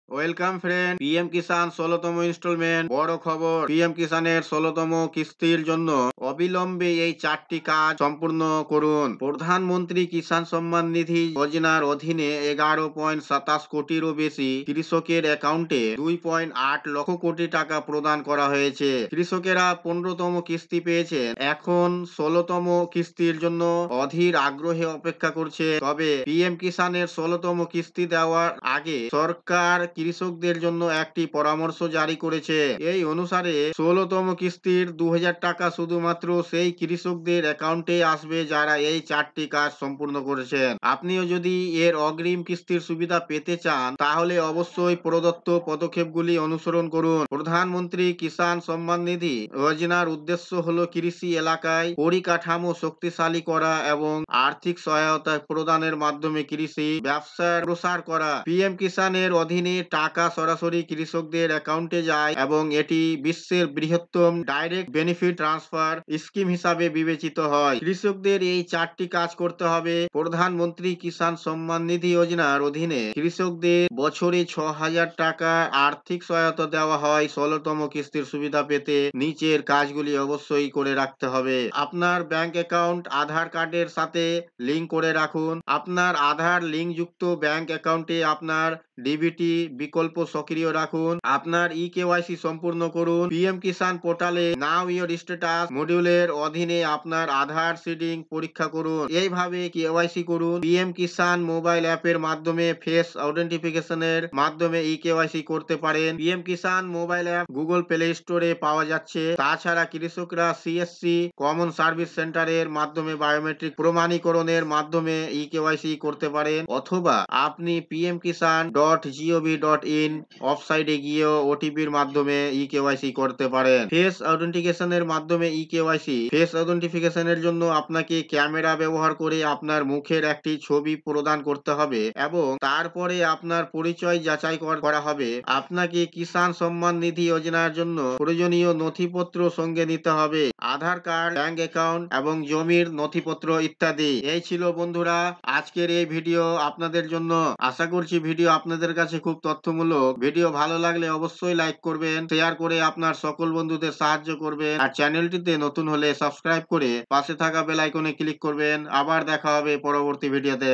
Welcome friend, PM কিষান ১৬তম instalment. বড় খবর, PM কিষানের ১৬তম কিস্তির জন্য অবিলম্বে এই ৪টি কাজ সম্পূর্ণ করুন। প্রধানমন্ত্রী কিষান সম্মান নিধি যোজনার অধীনে ১১.২৭ কোটিরও বেশি কৃষকের অ্যাকাউন্টে ২.৮ লক্ষ কোটি টাকা প্রদান করা হয়েছে। কৃষকেরা ১৫তম কিস্তি পেয়েছেন, এখন ১৬তম কিস্তির জন্য অধীর আগ্রহে অপেক্ষা করছে। তবে পিএম কিষানের ১৬তম কিস্তি দেওয়ার আগে সরকার কৃষকদের জন্য একটি পরামর্শ জারি করেছে। এই অনুসারে ১৬তম কিস্তির ২,০০০ টাকা শুধুমাত্র সেই কৃষকদের অ্যাকাউন্টে আসবে যারা এই ৪টি কাজ সম্পূর্ণ করেছেন। আপনিও যদি এর অগ্রিম কিস্তির সুবিধা পেতে চান তাহলে অবশ্যই প্রদত্ত পদক্ষেপগুলি অনুসরণ করুন। প্রধানমন্ত্রী কিষান সম্মান নিধি যোজনার উদ্দেশ্য হল কৃষি এলাকায় পরিকাঠামো শক্তিশালী করা এবং আর্থিক সহায়তা প্রদানের মাধ্যমে কৃষি ব্যবসার প্রসার করা। পিএম কিষানের অধীনে টাকা সরাসরি কৃষকদের অ্যাকাউন্টে যায় এবং এটি বিশ্বের বৃহত্তম ডাইরেক্ট বেনিফিট ট্রান্সফার স্কিম হিসাবে বিবেচিত হয়। কৃষকদের এই ৪টি কাজ করতে হবে। প্রধানমন্ত্রী কিষান সম্মান নিধি যোজনার অধীনে কৃষকদের বছরে ৬,০০০ টাকা আর্থিক সহায়তা দেওয়া হয়। ১৬তম কিস্তির সুবিধা পেতে নিচের কাজগুলি অবশ্যই করে রাখতে হবে। আপনার ব্যাংক অ্যাকাউন্ট আধার কার্ডের সাথে লিংক করে রাখুন। আপনার আধার লিঙ্কযুক্ত ব্যাংক অ্যাকাউন্টে আপনার ডিবিটি বিকল্প সক্রিয় রাখুন। আপনার কেওয়াইসি সম্পূর্ণ করুন। পিএম কিষান পোর্টালে নাও ইওর স্ট্যাটাস মডিউলের অধীনে আপনার আধার সিডিং পরীক্ষা করুন। এইভাবে কেওয়াইসি করুন। পিএম কিষান মোবাইল অ্যাপের মাধ্যমে ফেস আইডেন্টিফিকেশনের মাধ্যমে কেওয়াইসি করতে পারেন। পিএম কিষান মোবাইল অ্যাপ গুগল প্লে স্টোরে পাওয়া যাচ্ছে। তাছাড়া কৃষকরা সিএসসি কমন সার্ভিস সেন্টারের মাধ্যমে বায়োমেট্রিক প্রমাণীকরণের মাধ্যমে কেওয়াইসি করতে পারেন, অথবা আপনি pmkisan.gov.in ওয়েবসাইটে গিয়েও ওটিপির মাধ্যমে কেওয়াইসি করতে পারেন। ফেস আইডেন্টিফিকেশনের মাধ্যমে কেওয়াইসি। ফেস আইডেন্টিফিকেশনের জন্য আপনাকে ক্যামেরা ব্যবহার করে আপনার মুখের একটি ছবি প্রদান করতে হবে এবং তারপরে আপনার পরিচয় যাচাই করা হবে। আপনাকে কিষান সম্মান নিধি যোজনার জন্য প্রয়োজনীয় নথিপত্র সঙ্গে নিতে হবে, আধার কার্ড, ব্যাংক অ্যাকাউন্ট এবং জমির নথিপত্র ইত্যাদি। এই ছিল বন্ধুরা আজকের এই ভিডিও আপনাদের জন্য। আশা করছি ভিডিও আপনাদের কাছে খুব তথ্যমূলক। ভিডিও ভালো লাগলে অবশ্যই লাইক করবেন, শেয়ার করে আপনার সকল বন্ধুদের সাহায্য করবেন, আর চ্যানেলটিতে নতুন হলে সাবস্ক্রাইব করে পাশে থাকা বেল আইকনে ক্লিক করবেন। আবার দেখা হবে পরবর্তী ভিডিওতে।